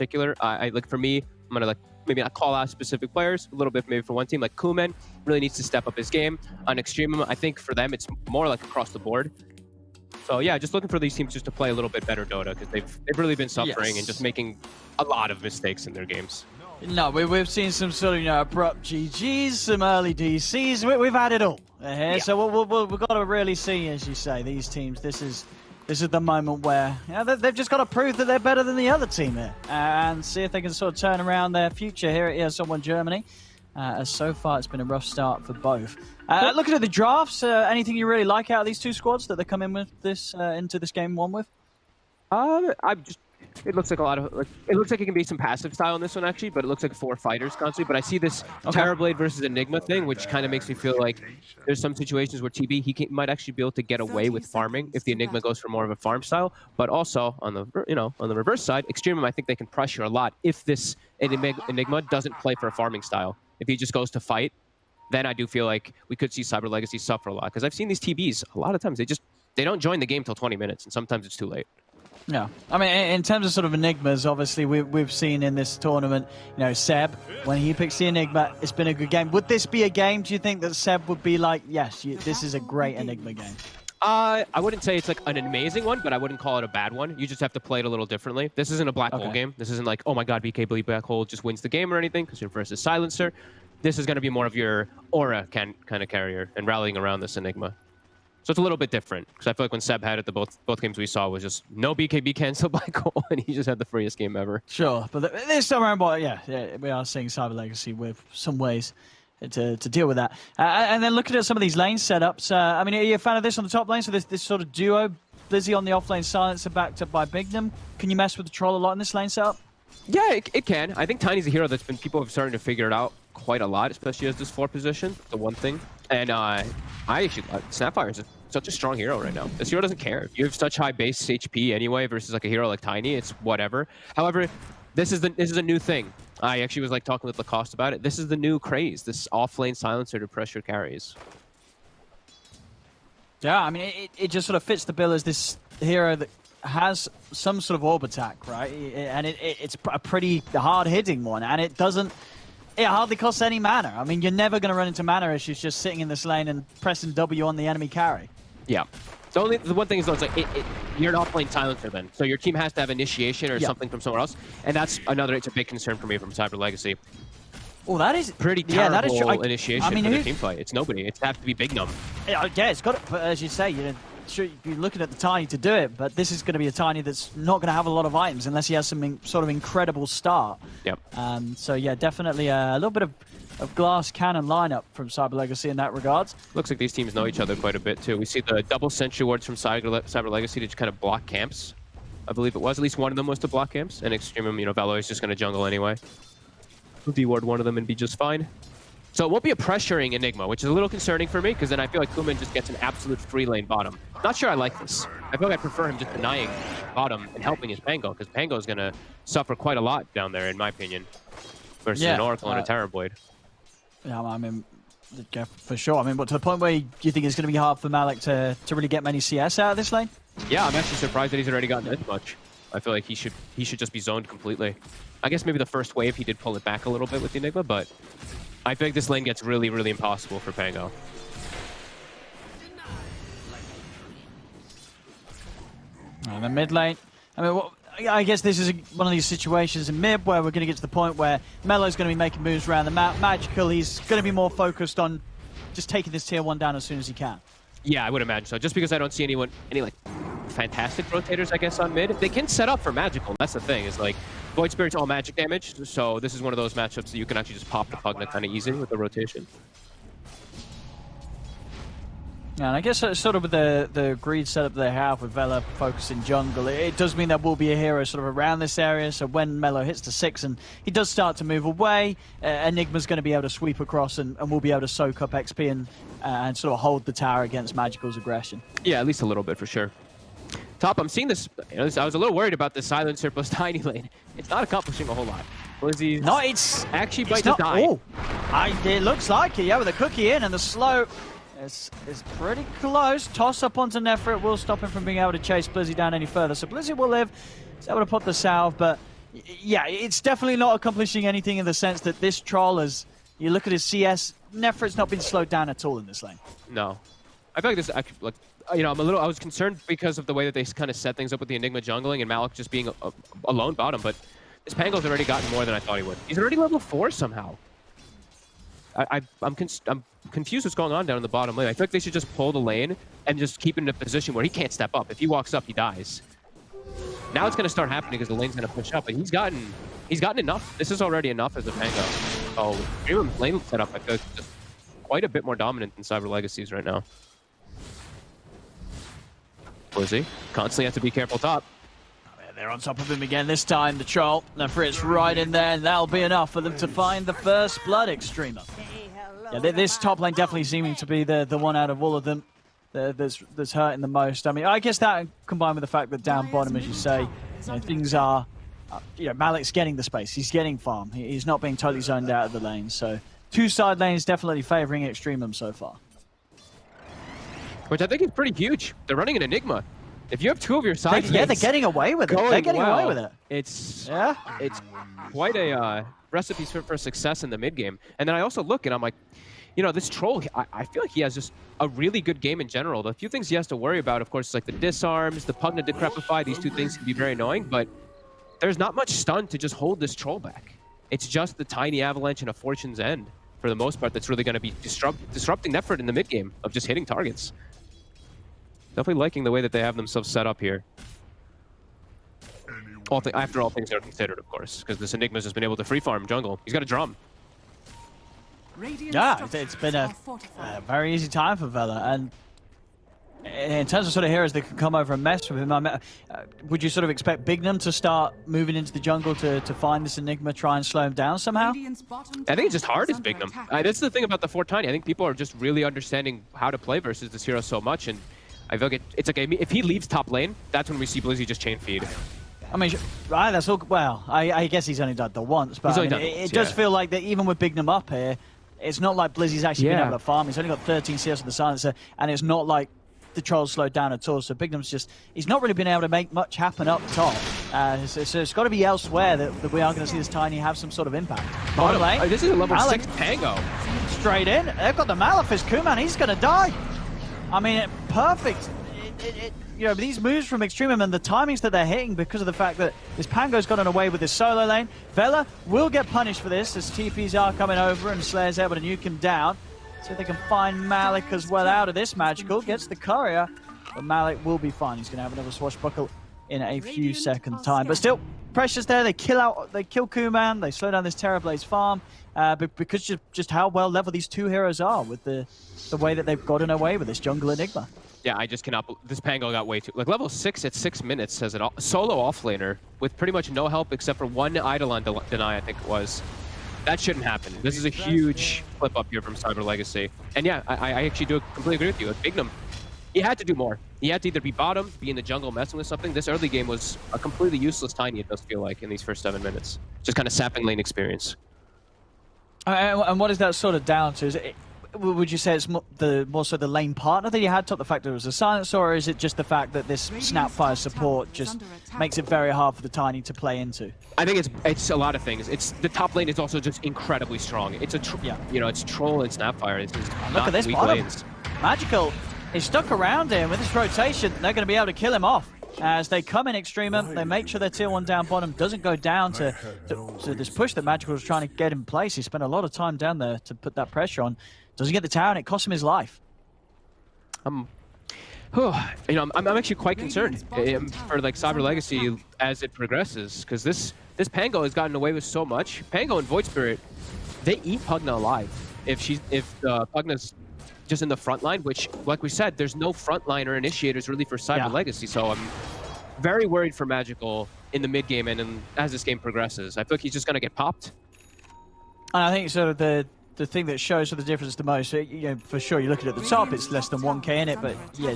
particular. I like for me, I'm gonna like maybe not call out specific players, a little bit maybe for one team. Like Kuman really needs to step up his game. On Extremium, I think for them it's more like across the board. So yeah, just looking for these teams just to play a little bit better Dota because they've really been suffering and just making a lot of mistakes in their games. No, we've seen some sort of abrupt GGs, some early DCs. We've had it all here. Yeah. So we've got to really see, as you say, these teams. This is the moment where they've just got to prove that they're better than the other team here and see if they can sort of turn around their future here at ESL 1 Germany. As so far, it's been a rough start for both. Looking at the drafts, anything you really like out of these two squads that they come in with this into this game one with? It looks like a lot of it looks like it can be some passive style in this one actually, but it looks like 4 fighters constantly. But I see this Terrorblade versus Enigma thing, which kind of makes me feel like there's some situations where TB might actually be able to get away with farming if the Enigma goes for more of a farm style. But also on the on the reverse side, Extremium I think they can pressure a lot if this Enigma doesn't play for a farming style. If he just goes to fight, then I do feel like we could see Cyber Legacy suffer a lot because I've seen these TBs a lot of times they don't join the game till 20 minutes and sometimes it's too late. Yeah, I mean, in terms of sort of Enigmas, obviously we've seen in this tournament, Seb, when he picks the Enigma, it's been a good game. Would this be a game, do you think, that Seb would be like, yes, this is a great Enigma game? I wouldn't say it's like an amazing one, but I wouldn't call it a bad one. You just have to play it a little differently. This isn't a black hole game. This isn't like, oh my god, BK Black Hole just wins the game or anything, because you're versus Silencer. This is going to be more of your aura kind of carrier and rallying around this Enigma. So it's a little bit different, because I feel like when Seb had it, the both games we saw was just no BKB cancel black hole, and he just had the freest game ever. Sure, but this time around, we are seeing Cyber Legacy with some ways to deal with that. And then looking at some of these lane setups, I mean, are you a fan of this on the top lane? So this sort of duo, Blizzy on the offlane, Silencer backed up by Bignum. Can you mess with the troll a lot in this lane setup? Yeah, it can. I think Tiny's a hero that's been people have starting to figure it out quite a lot, especially as this 4 position, the one thing. And I actually Snapfire is such a strong hero right now. This hero doesn't care. You have such high base HP anyway versus like a hero like Tiny, it's whatever. However, this is a new thing. I actually was like talking with Lacoste about it. This is the new craze, this off-lane silencer to pressure carries. Yeah, I mean, it just sort of fits the bill as this hero that has some sort of orb attack, right? And it's a pretty hard-hitting one, and it hardly costs any mana. I mean, you're never going to run into mana issues just sitting in this lane and pressing W on the enemy carry. Yeah. The one thing is though, it's like you're an off-lane silencer then, so your team has to have initiation or something from somewhere else, and it's a big concern for me from Cyber Legacy. Oh, that is pretty terrible that is true. Initiation for the team fight. It's nobody. It's have to be Bignum. Yeah, it's got it. But as you say, sure, you're looking at the Tiny to do it, but this is going to be a Tiny that's not going to have a lot of items unless he has some sort of incredible start. Yep. So yeah, definitely a little bit of glass cannon lineup from Cyber Legacy in that regards. Looks like these teams know each other quite a bit too. We see the double sentry wards from Cyber Legacy to just kind of block camps. I believe it was. At least one of them was to block camps. And Extremium, Velo is just going to jungle anyway. D-ward one of them and be just fine. So it won't be a pressuring Enigma, which is a little concerning for me, because then I feel like Kuman just gets an absolute free lane bottom. Not sure I like this. I feel like I prefer him just denying bottom and helping his Pango, because Pango is going to suffer quite a lot down there, in my opinion, versus an Oracle and a Terrorblade. Yeah, I mean, for sure. I mean, but to the point where you think it's going to be hard for Malik to really get many CS out of this lane? Yeah, I'm actually surprised that he's already gotten this much. I feel like he should just be zoned completely. I guess maybe the first wave he did pull it back a little bit with the Enigma, but I think this lane gets really, really impossible for Pango. And the mid lane, I mean, I guess this is one of these situations in mid where we're going to get to the point where Melo's going to be making moves around the map. Magical, he's going to be more focused on just taking this tier 1 down as soon as he can. Yeah, I would imagine so. Just because I don't see any like fantastic rotators, I guess, on mid. They can set up for Magical. That's the thing, is like Void Spirit's all magic damage, so this is one of those matchups that you can actually just pop the Pugna kind of easy with the rotation. Yeah, and I guess sort of with the greed setup they have with Vela focusing jungle, it does mean there will be a hero sort of around this area, so when Melo hits the 6 and he does start to move away, Enigma's going to be able to sweep across and will be able to soak up XP and sort of hold the tower against Magical's aggression. Yeah, at least a little bit for sure. Top, I'm seeing this, I was a little worried about this Silencer plus Tiny lane. It's not accomplishing a whole lot. Blizzy it's actually about to die. Oh, it looks like it, yeah, with the cookie in and the slow. It's pretty close. Toss up onto Nephrit will stop him from being able to chase Blizzy down any further. So Blizzy will live. He's able to put the salve, but Yeah, it's definitely not accomplishing anything in the sense that this troll, as you look at his CS, Nefrit's not been slowed down at all in this lane. No. I feel like this, like, you know, I was concerned because of the way that they kind of set things up with the Enigma jungling and Malik just being a lone bottom, but this Pango's already gotten more than I thought he would. He's already level 4 somehow. I'm confused what's going on down in the bottom lane. I feel like they should just pull the lane and just keep him in a position where he can't step up. If he walks up, he dies. Now it's going to start happening because the lane's going to push up, but he's gotten enough. This is already enough as a Pango. Oh, Extremium lane setup, I feel like, just quite a bit more dominant than Cyber Legacies right now. Blizzy constantly have to be careful top. They're on top of him again this time, the troll. Nefrit's right in there, and that'll be enough for them to find the first blood, Extremium. Yeah, this top lane definitely seeming to be the one out of all of them that's hurting the most. I mean, I guess that combined with the fact that down bottom, as you say, things are, Malik's getting the space. He's getting farm. He's not being totally zoned out of the lane. So two side lanes definitely favoring Extremium so far. Which I think is pretty huge. They're running an Enigma. If you have two of your side lanes, they're getting away with it. They're getting away with it. It's quite a recipe for success in the mid game. And then I also look and I'm like, this troll, I feel like he has just a really good game in general. The few things he has to worry about, of course, is like the disarms, the Pugna Decrepify. These two things can be very annoying, but there's not much stun to just hold this troll back. It's just the tiny avalanche and a Fortune's End, for the most part, that's really going to be disrupting Nefrit in the mid game of just hitting targets. Definitely liking the way that they have themselves set up here. After all things are considered, of course, because this Enigma's just been able to free farm jungle. He's got a drum. Yeah, it's been a very easy time for Vela, and in terms of sort of heroes that can come over and mess with him, would you sort of expect Bignum to start moving into the jungle to find this Enigma, try and slow him down somehow? I think it's just hard as Bignum. That's the thing about the Fort Tiny. I think people are just really understanding how to play versus this hero so much, and I feel like it's like if he leaves top lane, that's when we see Blizzy just chain feed. I mean, right, that's all. Well, I guess he's only done the once, but it does feel like that even with Bignum up here, it's not like Blizzy's actually been able to farm. He's only got 13 CS with the silencer, and it's not like the troll's slowed down at all. So Bignum's he's not really been able to make much happen up top. So it's got to be elsewhere that we are going to see this Tiny have some sort of impact. Bottom lane. This is a level 6 Pango. Straight in. They've got the Malefice. Kuman, he's going to die. I mean, perfect. These moves from Extremium and the timings that they're hitting because of the fact that this Pango's gotten away with his solo lane. Vela will get punished for this as TPs are coming over and Slayer's able to nuke him down. See if they can find Malik as well out of this magical. Gets the courier, but Malik will be fine. He's going to have another swashbuckle in a few seconds' time. But still, pressure's there. They kill Kuman. They slow down this Terrorblaze farm because just how well leveled these two heroes are with the way that they've gotten away with this jungle Enigma. Yeah, I just cannot. This Pango got way too. Like level 6 at 6 minutes as a solo offlaner with pretty much no help except for one Eidolon deny, I think it was. That shouldn't happen. This is a huge flip up here from Cyber Legacy. And yeah, I actually do completely agree with you. With Bignum, he had to do more. He had to either be bottom, be in the jungle messing with something. This early game was a completely useless Tiny, it does feel like, in these first 7 minutes. Just kind of sapping lane experience. And what is that sort of down to? Would you say it's more so the lane partner that you had top, the fact that it was a silencer, or is it just the fact that this Snapfire support just makes it very hard for the Tiny to play into? I think it's a lot of things. It's the top lane is also just incredibly strong. It's it's Troll and Snapfire. It's just look at this weak bottom. lanes. Magical is stuck around here with this rotation. They're going to be able to kill him off as they come in Extremium. They make sure their tier 1 down bottom doesn't go down to this push that Magical was trying to get in place. He spent a lot of time down there to put that pressure on. Doesn't get the tower, and it costs him his life. I'm actually quite concerned for like Cyber Legacy as it progresses, because this Pango has gotten away with so much. Pango and Void Spirit, they eat Pugna alive. If Pugna's just in the front line, which, like we said, there's no frontline or initiators really for Cyber Legacy. So I'm very worried for Magical in the mid game and as this game progresses. I feel like he's just gonna get popped. And I think sort of the thing that shows the difference the most, for sure, you look at the top, it's less than 1k in it, but yeah,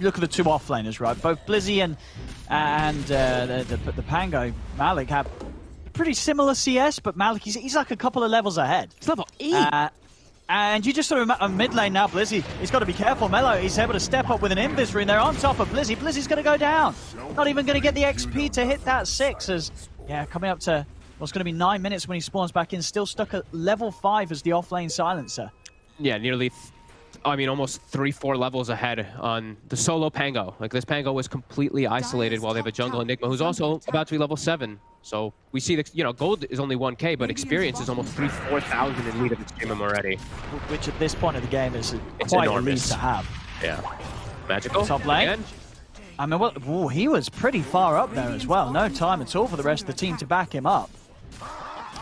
look at the two offlaners, right? Both Blizzy and the Pango, Malik have pretty similar CS, but Malik, he's like a couple of levels ahead. It's level 8. And you just sort of mid lane now, Blizzy, he's got to be careful. Mello, he's able to step up with an Invis rune there on top of Blizzy. Blizzy's going to go down. Not even going to get the XP to hit that 6 as Yeah, coming up to what's going to be 9 minutes when he spawns back in, still stuck at level 5 as the offlane silencer. Yeah, nearly, almost 3-4 levels ahead on the solo Pango. Like, this Pango was completely isolated while they have a jungle Enigma who's also about to be level 7. So we see that, gold is only 1k, but experience is almost 4,000 in lead of Extremium already. Which at this point of the game is It's quite enormous. a lead to have. Yeah. Magical. Top lane. Again. I mean, well, he was pretty far up there as well. No time at all for the rest of the team to back him up.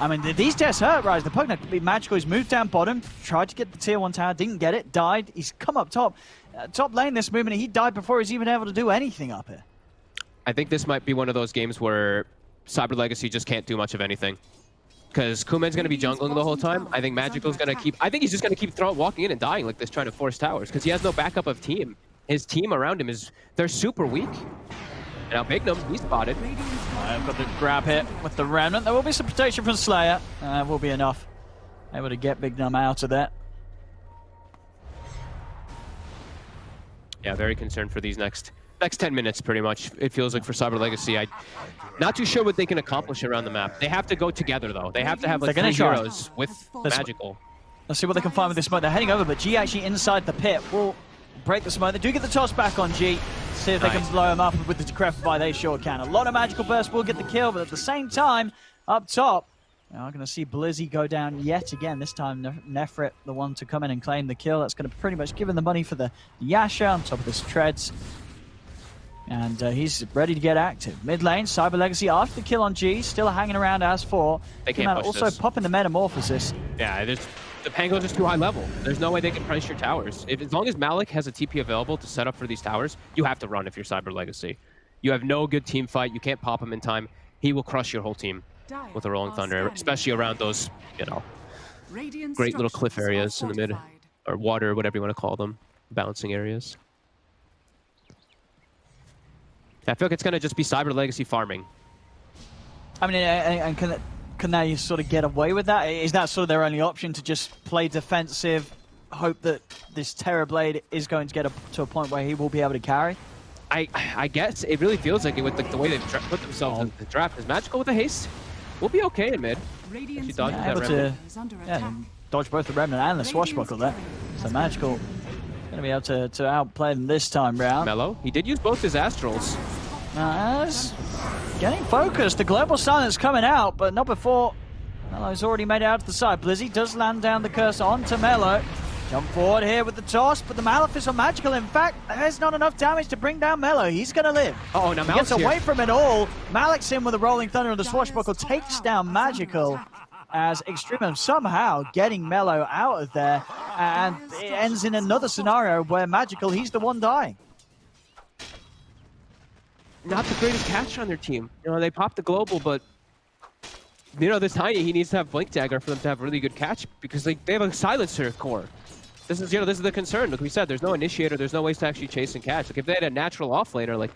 I mean, these deaths hurt, Rise. The Pugna could be magical. He's moved down bottom, tried to get the tier 1 tower, didn't get it, died. He's come up top. Top lane this movement, he died before he's even able to do anything up here. I think this might be one of those games where Cyber Legacy just can't do much of anything. Because Kuman's going to be jungling the whole time. I think Magical's going to keep... I think he's just going to keep walking in and dying like this, trying to force towers. Because he has no backup of team. His team around him they're super weak. Now Bignum, he's spotted. I've got the grab hit with the Remnant. There will be some protection from Slayer. Will be enough. Able to get Bignum out of there. Yeah, very concerned for these next 10 minutes, pretty much. It feels like for Cyber Legacy. Not too sure what they can accomplish around the map. They have to go together, though. They have to have like 3 heroes with Magical. Let's see what they can find with this smoke. They're heading over, but G actually inside the pit will break the smoke. They do get the toss back on G. See if they can blow him up with the Decrepify. They sure can. A lot of Magical Burst will get the kill, but at the same time, up top, now we're going to see Blizzy go down yet again. This time, Nefrit, the one to come in and claim the kill. That's going to pretty much give him the money for the Yasha on top of this Treads. And he's ready to get active. Mid lane, Cyber Legacy after the kill on G, still hanging around as 4. They can't push also this. popping the Metamorphosis. Yeah, the Pango's just too high level. There's no way they can price your towers. As long as Malik has a TP available to set up for these towers, you have to run if you're Cyber Legacy. You have no good team fight. You can't pop him in time. He will crush your whole team with a Rolling Thunder, especially around those, great little cliff areas in the mid, or water, whatever you want to call them, bouncing areas. I feel like it's going to just be Cyber Legacy farming. I mean, and can they sort of get away with that? Is that sort of their only option, to just play defensive, hope that this Terrorblade is going to get to a point where he will be able to carry? I guess it really feels like it with the way they've put themselves in the draft. Is Magical with a haste? We'll be okay in mid. She dodges that Remnant. Dodge both the Remnant and the Swashbuckle there. So Magical going to be able to outplay them this time round. Mellow, he did use both his Astrals. Getting focused. The Global Silence coming out, but not before Mello's already made it out to the side. Blizzy does land down the curse onto Mello. Jump forward here with the toss, but the Malefice on Magical. In fact, there's not enough damage to bring down Mello. He's going to live. Oh, now he gets away from it all. Malik's in with a Rolling Thunder, and the Swashbuckle takes down Magical as Extremium somehow getting Mello out of there. And it ends in another scenario where Magical, he's the one dying. Not the greatest catcher on their team. They popped the global, but this Tiny, he needs to have Blink Dagger for them to have really good catch, because they have a silencer core. This is the concern. Like we said, there's no initiator, there's no ways to actually chase and catch. Like if they had a natural offlaner like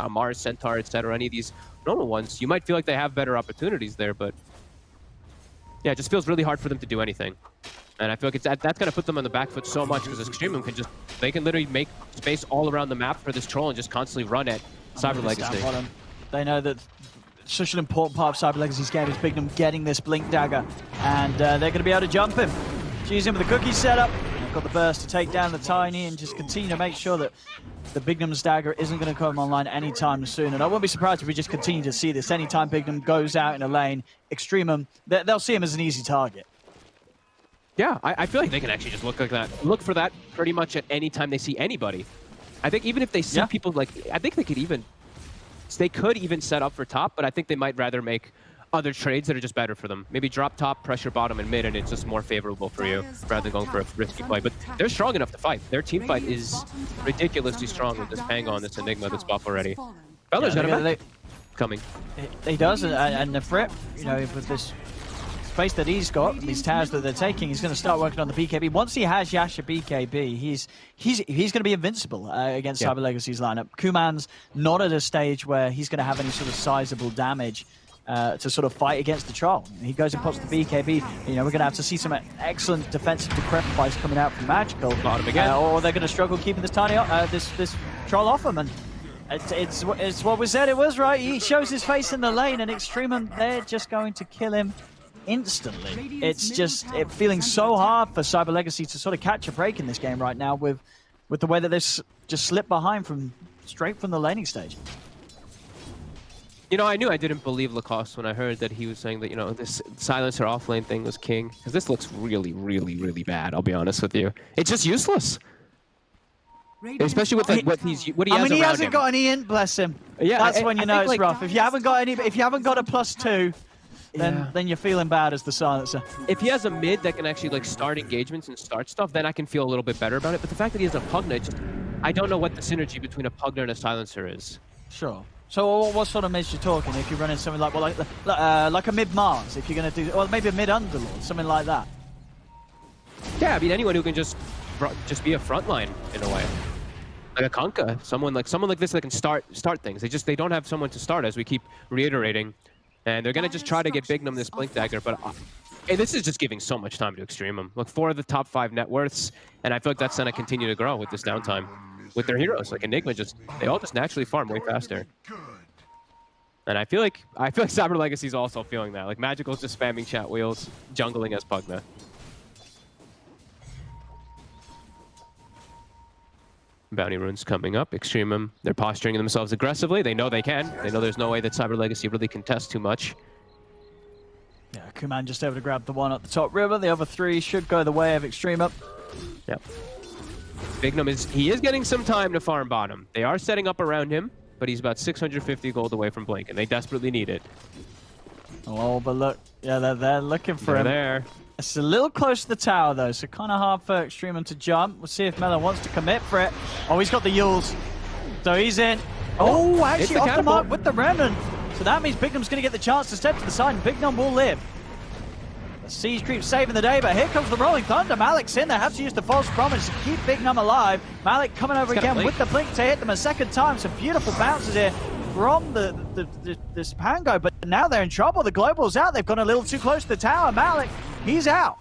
Mars, Centaur, etc., any of these normal ones, you might feel like they have better opportunities there, but yeah, it just feels really hard for them to do anything. And I feel like that's going to put them on the back foot so much, because Extremium they can literally make space all around the map for this troll and just constantly run at Cyber Legacy. They know that such an important part of Cyber Legacy's game is Bignum getting this Blink Dagger, and they're going to be able to jump him. She's in with the cookie setup. They've got the burst to take down the Tiny and just continue to make sure that the Bignum's Dagger isn't going to come online anytime soon. And I won't be surprised if we just continue to see this. Anytime Bignum goes out in a lane, Extremium, they'll see him as an easy target. Yeah, I feel like they can actually just look like that. Look for that pretty much at any time they see anybody. I think even if they see people, I think they could even set up for top, but I think they might rather make other trades that are just better for them. Maybe drop top, pressure bottom and mid, and it's just more favorable for you rather than going for a risky play. But they're strong enough to fight. Their team fight is ridiculously strong with this Pango and this Enigma that's buff already. Bella's got a coming. He does, and the Nefrit, with this space that he's got, these towers that they're taking, he's going to start working on the BKB. Once he has Yasha BKB, he's going to be invincible against Cyber Legacy's lineup. Kuman's not at a stage where he's going to have any sort of sizable damage to sort of fight against the troll. He goes and pops the BKB. We're going to have to see some excellent defensive Decrepify coming out from Magical, or they're going to struggle keeping this Tiny, this troll off him. And It's what we said it was, right? He shows his face in the lane, and Extremium, they're just going to kill him instantly. It's just feeling so hard for Cyber Legacy to sort of catch a break in this game right now with the way that they've just slipped behind straight from the laning stage. You know, I knew I didn't believe Lacoste when I heard that he was saying that, you know, this silencer offlane thing was king. Because this looks really, really, really bad, I'll be honest with you. It's just useless. Especially with like, what he has around him. I mean, he hasn't got any int, bless him. Yeah, that's when you know it's like, rough. If you haven't got a +2, then you're feeling bad as the silencer. If he has a mid that can actually like start engagements and start stuff, then I can feel a little bit better about it. But the fact that he has a Pugna, I don't know what the synergy between a Pugna and a silencer is. Sure. So what sort of mids you talking? If you're running something like like a mid Mars, if you're gonna do, or maybe a mid Underlord, something like that. Yeah, I mean anyone who can just be a frontline in a way. Like a Conka, someone like this that can start things. They don't have someone to start, as we keep reiterating, and they're gonna just try to get Bignum this Blink Dagger. But this is just giving so much time to Extremium. Look, 4 of the top 5 net worths, and I feel like that's gonna continue to grow with this downtime. With their heroes, like Enigma, they all just naturally farm way faster. And I feel like Cyber Legacy's also feeling that. Like Magical's just spamming chat wheels, jungling as Pugna. Bounty runes coming up. Extremium, they're posturing themselves aggressively. They know they can. They know there's no way that Cyber Legacy really contests too much. Yeah, Kuman just able to grab the one at the top river. The other 3 should go the way of Extremium. Yep. Bignum is getting some time to farm bottom. They are setting up around him, but he's about 650 gold away from Blink, and they desperately need it. Oh, but look, yeah, they're looking for him. There. It's a little close to the tower, though, so kind of hard for Extremium to jump. We'll see if Melon wants to commit for it. Oh, he's got the Yules. So he's in. Oh, actually off the mark with the Remnant. So that means Bignum's going to get the chance to step to the side, and Bignum will live. The Siege Creep saving the day, but here comes the Rolling Thunder. Malik's in there, have to use the False Promise to keep Bignum alive. Malik coming over again with the Blink to hit them a second time. Some beautiful bounces here from this Pango, but now they're in trouble. The Global's out. They've gone a little too close to the tower. Malik, he's out.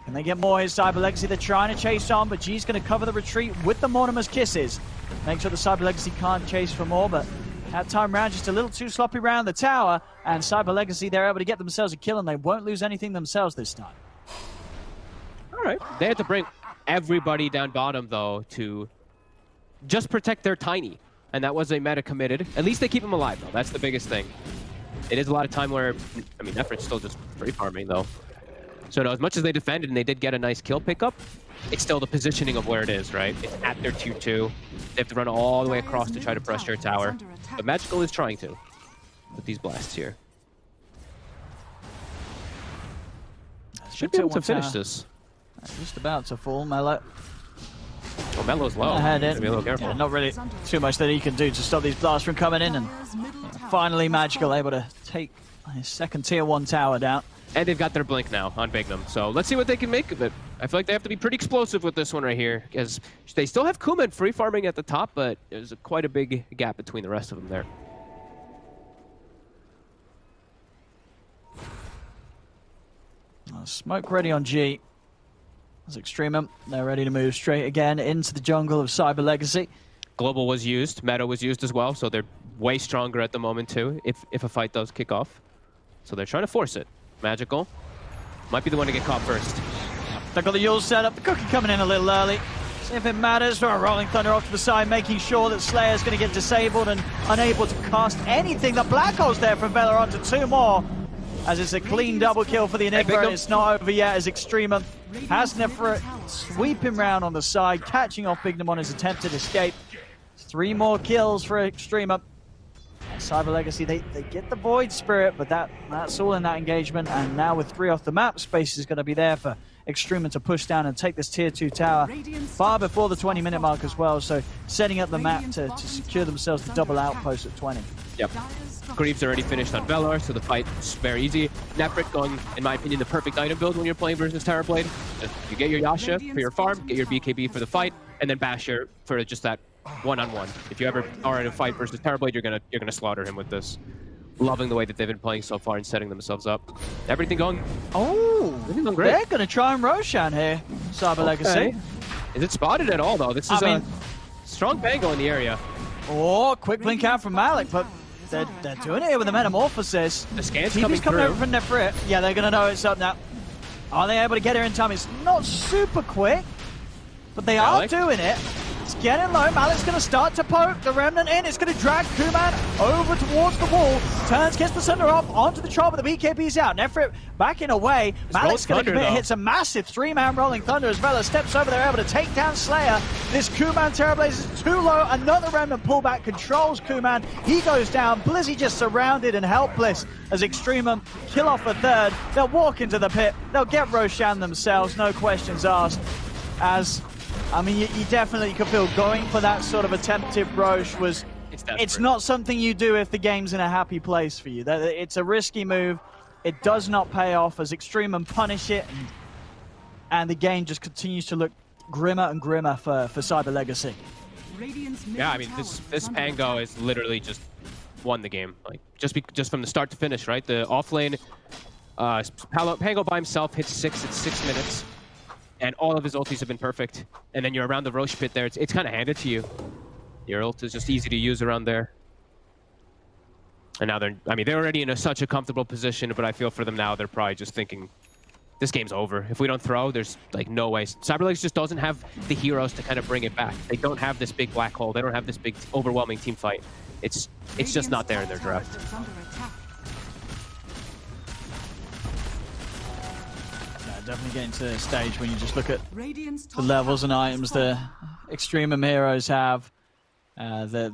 Can they get more his Cyber Legacy? They're trying to chase on, but G's going to cover the retreat with the Mortimer's Kisses. Make sure the Cyber Legacy can't chase for more, but that time round, just a little too sloppy around the tower, and Cyber Legacy, they're able to get themselves a kill, and they won't lose anything themselves this time. All right. They had to bring everybody down bottom, though, to just protect their Tiny. And that was a meta committed. At least they keep him alive, though. That's the biggest thing. It is a lot of time where, I mean, Effort's still just free farming, though. So, no, as much as they defended and they did get a nice kill pickup, it's still the positioning of where it is, right? It's at their 2-2. They have to run all the way across to try to pressure tower. But Magical is trying to with these blasts here. Should be able to finish this. Just about to fall, Melo. Oh, Melo's low. Ahead in. Be a little careful. Yeah, not really too much that he can do to stop these blasts from coming in, and finally Magical able to take his second tier 1 tower down. And they've got their Blink now on Bignum, so let's see what they can make of it. I feel like they have to be pretty explosive with this one right here, because they still have Kuman free farming at the top, but there's quite a big gap between the rest of them there. Smoke ready on G. That's Extremium. They're ready to move straight again into the jungle of Cyber Legacy. Global was used, Meta was used as well, so they're way stronger at the moment too, if a fight does kick off. So they're trying to force it. Magical might be the one to get caught first. They've got the Yule set up. The Cookie coming in a little early. See if it matters. For a Rolling Thunder off to the side, making sure that Slayer's going to get disabled and unable to cast anything. The Black Hole's there from Vela onto 2 more. As it's a clean double kill for the Enigma, and it's not over yet as Extremium has Nefra sweeping round on the side, catching off Bignum on his attempted escape. 3 more kills for Extremium. Cyber Legacy, they get the Void Spirit, but that's all in that engagement, and now with 3 off the map, space is going to be there for Extremium to push down and take this tier 2 tower far before the 20-minute mark as well, so setting up the map to secure themselves the double outpost at 20. Yep. Greaves already finished on Velar, so the fight is very easy. Nefrit going, in my opinion, the perfect item build when you're playing versus Terrorblade. You get your Yasha for your farm, get your BKB for the fight, and then Basher for just that one-on-one. If you ever are in a fight versus Terrorblade, you're gonna slaughter him with this. Loving the way that they've been playing so far and setting themselves up. Everything going. Oh, everything going great. They're gonna try and Roshan here, Cyber Legacy. Is it spotted at all though? This is a strong Pango in the area. Oh, quick blink out from Malik, but they're doing it here with the Metamorphosis. The scan's TV's coming over through. from Nefrit. Yeah, they're going to know it's up now. Are they able to get here in time? It's not super quick, but they are doing it. It's getting low. Malik's going to start to poke the Remnant in. It's going to drag Kuman over towards the wall. Turns, gets the center off onto the troll, but the BKB's out. Nefrit backing away. Malik's going to commit. Hits a massive 3-man Rolling Thunder as Vela steps over there, able to take down Slayer. This Kuman Terrablaze is too low. Another Remnant pullback controls Kuman. He goes down. Blizzy just surrounded and helpless as Extremium kill off a third. They'll walk into the pit. They'll get Roshan themselves. No questions asked. As I mean, you definitely could feel going for that sort of attempted Roche was... It's not something you do if the game's in a happy place for you. It's a risky move. It does not pay off as Extremium punish it, and the game just continues to look grimmer and grimmer for Cyber Legacy. Yeah, I mean, this Pango is literally just won the game. Like just from the start to finish, right? The offlane, Pango by himself hits 6 at 6 minutes. And all of his ultis have been perfect. And then you're around the Roche pit there. It's kind of handed to you. Your ult is just easy to use around there. And now they're already in such a comfortable position, but I feel for them now, they're probably just thinking, this game's over. If we don't throw, there's like no way. CyberLegs just doesn't have the heroes to kind of bring it back. They don't have this big black hole. They don't have this big overwhelming team fight. It's just not there in their draft. Definitely getting to the stage when you just look at the levels and items the Extremium heroes have. The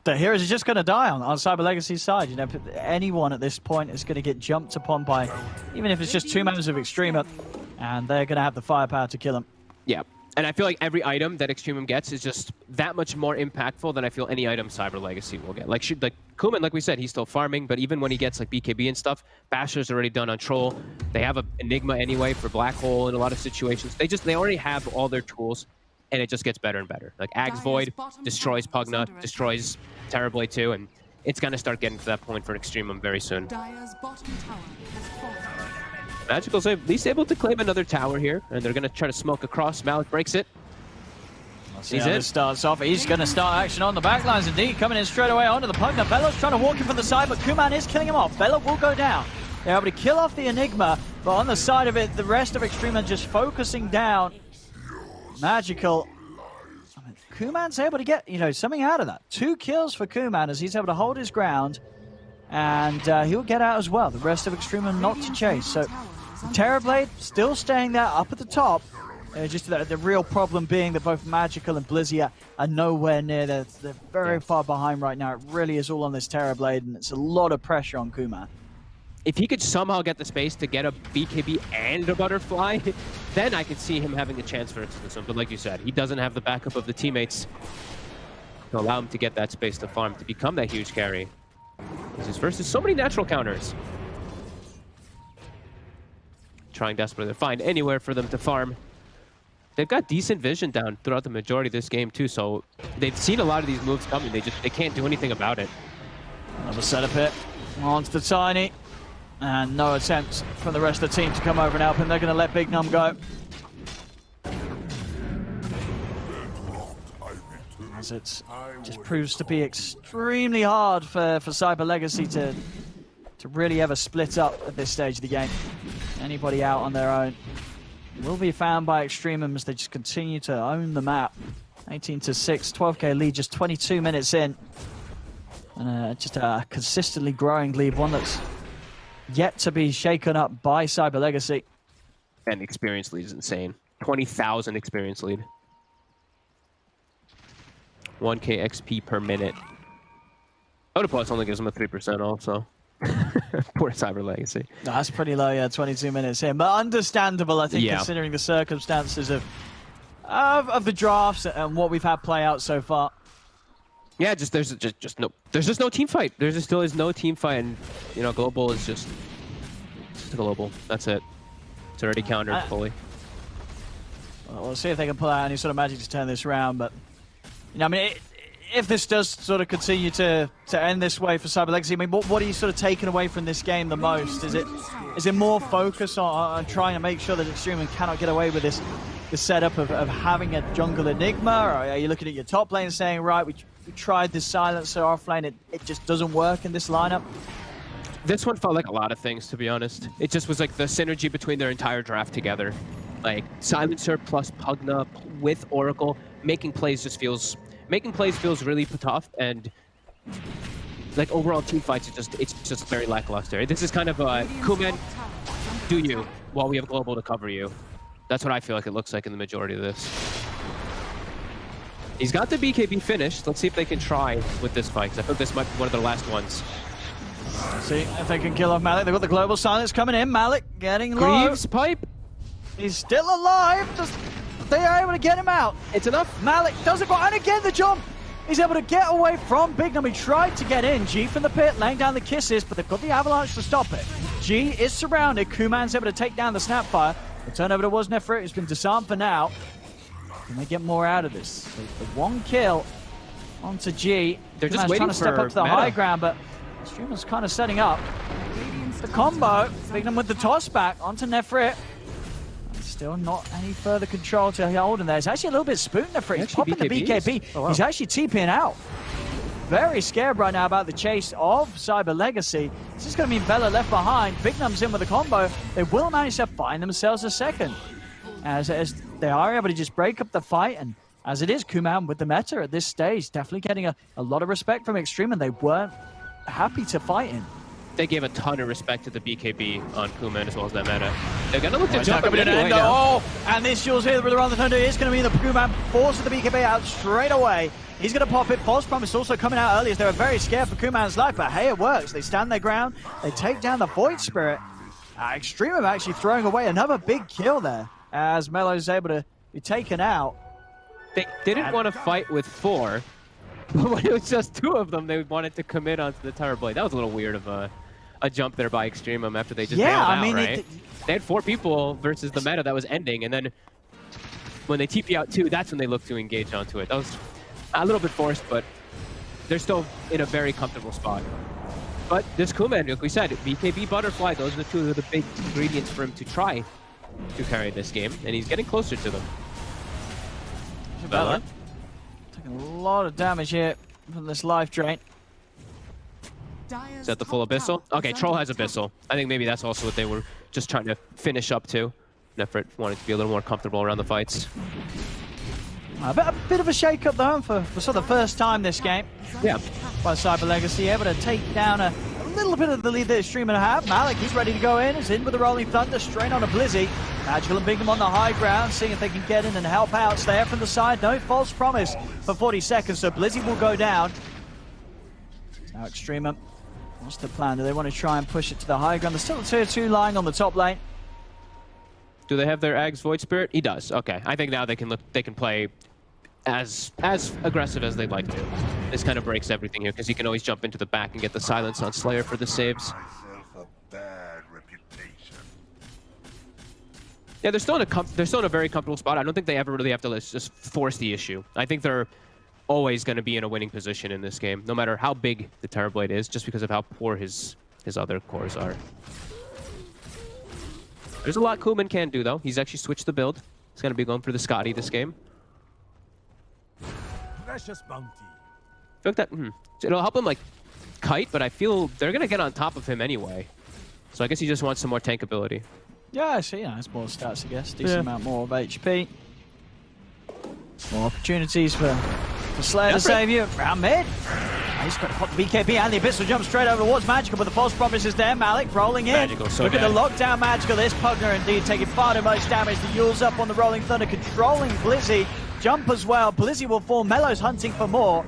heroes are just going to die on Cyber Legacy's side. You know, anyone at this point is going to get jumped upon by, even if it's just 2 members of Extremium, and they're going to have the firepower to kill them. Yeah, and I feel like every item that Extremium gets is just that much more impactful than I feel any item Cyber Legacy will get. Like Kuman, like we said, he's still farming, but even when he gets like BKB and stuff, Basher's already done on Troll. They have an Enigma anyway for Black Hole in a lot of situations. They already have all their tools, and it just gets better and better. Like Ag's Void destroys Pugna, destroys Terrorblade too, and it's gonna start getting to that point for Extremium very soon. Magical's at least able to claim another tower here, and they're gonna try to smoke across. Malik breaks it. He's in. Starts off. He's going to start action on the backlines indeed. Coming in straight away onto the Pugna. Velo's trying to walk in from the side, but Kuman is killing him off. Velo will go down. They're able to kill off the Enigma, but on the side of it, the rest of Extremium just focusing down. Magical. I mean, Kuman's able to get, something out of that. 2 kills for Kuman as he's able to hold his ground, and he'll get out as well. The rest of Extremium not to chase. So Terrorblade still staying there up at the top. Just the real problem being that both Magical and Blizzy are nowhere near. They're very far behind right now. It really is all on this Terrorblade, and it's a lot of pressure on Kuman. If he could somehow get the space to get a BKB and a Butterfly, then I could see him having a chance for this one. But like you said, he doesn't have the backup of the teammates to allow him to get that space to farm, to become that huge carry. This versus so many natural counters. Trying desperately to find anywhere for them to farm. They've got decent vision down throughout the majority of this game too, so they've seen a lot of these moves coming. They can't do anything about it. Another setup hit onto the Tiny, and no attempts from the rest of the team to come over and help him. They're going to let Big Num go. As it just proves to be extremely hard for Cyber Legacy to really ever split up at this stage of the game. Anybody out on their own will be found by Extremium as they just continue to own the map. 18-6, 12k lead, just 22 minutes in. And just a consistently growing lead, one that's yet to be shaken up by Cyber Legacy. And the experience lead is insane. 20,000 experience lead. 1k XP per minute. Oda only gives them a 3% also. Poor Cyber Legacy. That's pretty low, yeah, 22 minutes in. But understandable, I think, considering the circumstances of the drafts and what we've had play out so far. Yeah, there's just no team fight. There just still is no team fight, and global is just global. That's it. It's already countered fully. Well, we'll see if they can pull out any sort of magic to turn this around, but I mean, if this does sort of continue to end this way for Cyber Legacy, I mean, what are you sort of taking away from this game the most? Is it more focus on trying to make sure that Extremium cannot get away with this setup of having a jungle Enigma, or are you looking at your top lane and saying, right, we tried this silencer off lane, it just doesn't work in this lineup? This one felt like a lot of things, to be honest. It just was like the synergy between their entire draft together. Like silencer plus Pugna with Oracle, making plays feels really tough, and like overall team fights, it's just very lackluster. This is kind of a Kuman, do you, while we have global to cover you. That's what I feel like it looks like in the majority of this. He's got the BKB finished. Let's see if they can try with this fight, because I think this might be one of their last ones. See if they can kill off Malik. They've got the global silence coming in. Malik getting low. Greaves pipe. He's still alive. They are able to get him out. It's enough. Malik doesn't go. And again, the jump. He's able to get away from Bignum. He tried to get in. G from the pit, laying down the kisses, but they've got the avalanche to stop it. G is surrounded. Kuman's able to take down the Snapfire. The turnover to was Nefrit, who's been disarmed for now. Can they get more out of this? The one kill onto G. They're Kuman's just waiting trying to step for up to the meta. high ground, but Streamer's kind of setting up. The combo, Bignum with the toss back onto Nefrit. Still not any further control to hold in there. It's actually a little bit spooked Nefrit. He's popping the BKB. Oh, wow. He's actually TPing out. Very scared right now about the chase of Cyber Legacy. This is going to mean Vela left behind. Bignum's in with the combo. They will manage to find themselves a second. As they are able to just break up the fight, and as it is, Kuman with the meta at this stage, definitely getting a lot of respect from Extreme, and they weren't happy to fight in. They gave a ton of respect to the BKB on Kuman as well as that meta. They're gonna look to jump coming in anyway now. now. Oh, and this Jules here with around the thunder is going to mean the Kuman forces the BKB out straight away. He's going to pop it. False Promise also coming out early as they were very scared for Kuman's life, but hey, it works. They stand their ground. They take down the Void Spirit. Extreme actually throwing away another big kill there as Melo's able to be taken out. They didn't want to fight with 4, but when it was just 2 of them, they wanted to commit onto the Tower Blade. That was a little weird of a jump there by Extremium after they just bailed out, right? They had 4 people versus the meta that was ending, and then when they TP out 2, that's when they looked to engage onto it. That was a little bit forced, but they're still in a very comfortable spot. But this Kuman, like we said, BKB Butterfly, those are the 2 of the big ingredients for him to try to carry this game, and he's getting closer to them. Vela taking a lot of damage here from this life drain. Is that the full Abyssal? Okay, Troll has Abyssal. I think maybe that's also what they were just trying to finish up to. Nefrit wanted to be a little more comfortable around the fights. A bit of a shake-up though for sort of the first time this game. Yeah. By Cyber Legacy, able to take down a little bit of the lead that Extreme have. Malik, he's ready to go in. He's in with the Rolling Thunder, straight on a Blizzy. Magical and Bignum on the high ground, seeing if they can get in and help out. Slayer from the side, no false promise for 40 seconds, so Blizzy will go down. Now Extreme, what's the plan? Do they want to try and push it to the high ground? There's still a tier 2 lying on the top lane. Do they have their Ag's Void Spirit? He does. Okay, I think now they can play as aggressive as they'd like to. This kind of breaks everything here because you can always jump into the back and get the silence on Slayer for the saves. Yeah, they're still in a very comfortable spot. I don't think they ever really have to just force the issue. I think they're always going to be in a winning position in this game, no matter how big the Terrorblade is, just because of how poor his other cores are. There's a lot Kuman can do, though. He's actually switched the build. He's going to be going for the Scotty this game. Precious bounty. I feel like that, it'll help him, like, kite, but I feel they're going to get on top of him anyway. So I guess he just wants some more tank ability. Yeah, I see. Yeah, it's more stats, I guess. Decent amount more of HP. More opportunities for Slayer to save you. Round mid. He's got to pop the BKB and the Abyssal jump straight over towards Magical, but the false promise is there. Malik rolling in. Magical, so Look at the lockdown Magical. This Pugner indeed taking far too much damage. The Yule's up on the Rolling Thunder, controlling Blizzy. Jump as well. Blizzy will fall. Melo's hunting for more.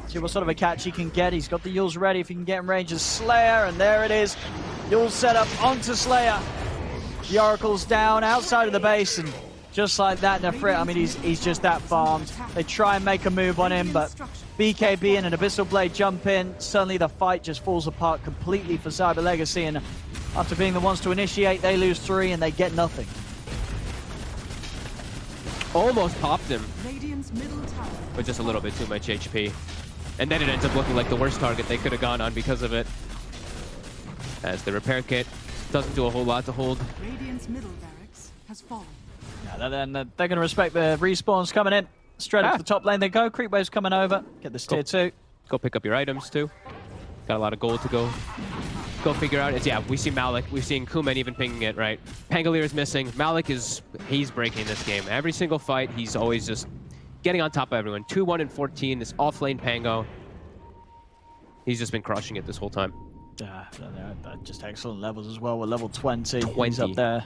See what sort of a catch he can get. He's got the Yules ready if he can get in range of Slayer, and there it is. Yules set up onto Slayer. The Oracle's down outside of the base, and just like that, Nefrit, I mean, he's just that farmed. They try and make a move on him, but BKB and an Abyssal Blade jump in. Suddenly the fight just falls apart completely for Cyber Legacy, and after being the ones to initiate, they lose 3 and they get nothing. Almost popped him. With just a little bit too much HP. And then it ends up looking like the worst target they could have gone on because of it. As the repair kit doesn't do a whole lot to hold. Radiant's middle barracks has fallen. Yeah, then they're going to respect the respawns coming in. Straight up to the top lane they go. Creep wave's coming over. Get this tier 2. Go pick up your items too. Got a lot of gold to go figure out. Yeah, we see Malik. We've seen Kuman even pinging it, right? Pangolier is missing. Malik he's breaking this game. Every single fight, he's always just getting on top of everyone. 2-1 and 14, this off-lane Pango. He's just been crushing it this whole time. They're just excellent levels as well. We're level 20. 20. He's up there.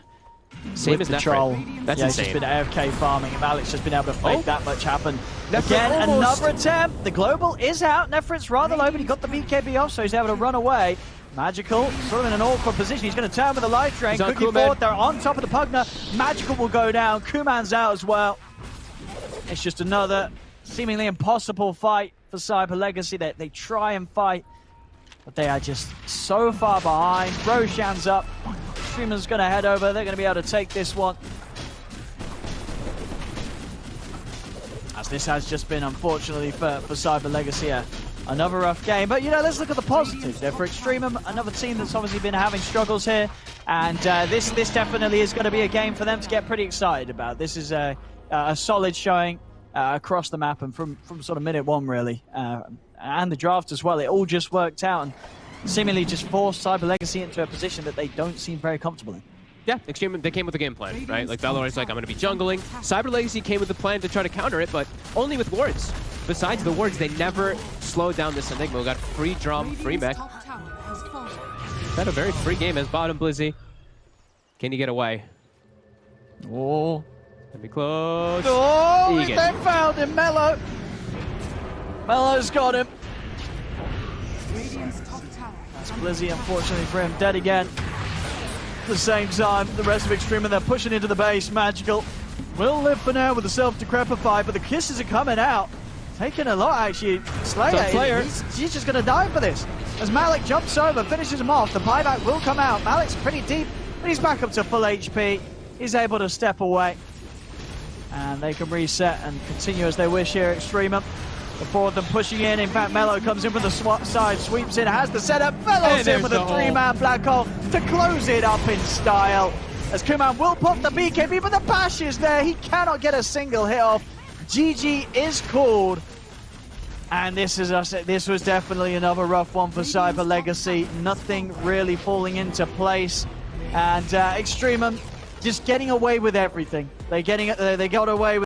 Same as Patrol. That's yeah, insane. He's just been AFK farming, and Malik's just been able to make that much happen. Nefrit Again, almost. another attempt. The global is out. Nefrit's rather low, but he got the BKB off, so he's able to run away. Magical, sort of in an awkward position. He's going to turn with a life drain. Cookie forward, they're on top of the Pugner. Magical will go down. Kuman's out as well. It's just another seemingly impossible fight for Cyber Legacy. They try and fight, but they are just so far behind. Roshan's up. Extremium's going to head over. They're going to be able to take this one. As this has just been, unfortunately, for Cyber Legacy, another rough game. But, you know, let's look at the positives there. For Extremium, another team that's obviously been having struggles here. And this definitely is going to be a game for them to get pretty excited about. This is a solid showing across the map and from sort of minute one, really. And the draft as well. It all just worked out and seemingly just forced Cyber Legacy into a position that they don't seem very comfortable in. Yeah, Extremium, they came with a game plan, right? Like, Valor's like, I'm going to be jungling. Cyber Legacy came with a plan to try to counter it, but only with wards. Besides the wards, they never slowed down this Enigma. We got free drum, free mech. Had a very free game as bottom Blizzy. Can he get away? Oh. Let me close. Oh, Egan. they found him, Mello. Mello's got him. That's Blizzy, unfortunately for him, dead again. At the same time, the rest of Extremium, they're pushing into the base. Magical will live for now with the self-decrepify, but the kisses are coming out. Taking a lot, actually. Slayer, he's just going to die for this. As Malik jumps over, finishes him off, the buyback will come out. Malik's pretty deep, but he's back up to full HP. He's able to step away. And they can reset and continue as they wish here, Extremium. The four of them pushing in fact, Mello comes in with the swap side, sweeps in, has the setup, fellows in with a 3-man black hole to close it up in style. As Kuman will pop the BKB, but the bash is there. He cannot get a single hit off. GG is called. And this was definitely another rough one for Cyber Legacy. Nothing really falling into place. And Extremium just getting away with everything. They got away with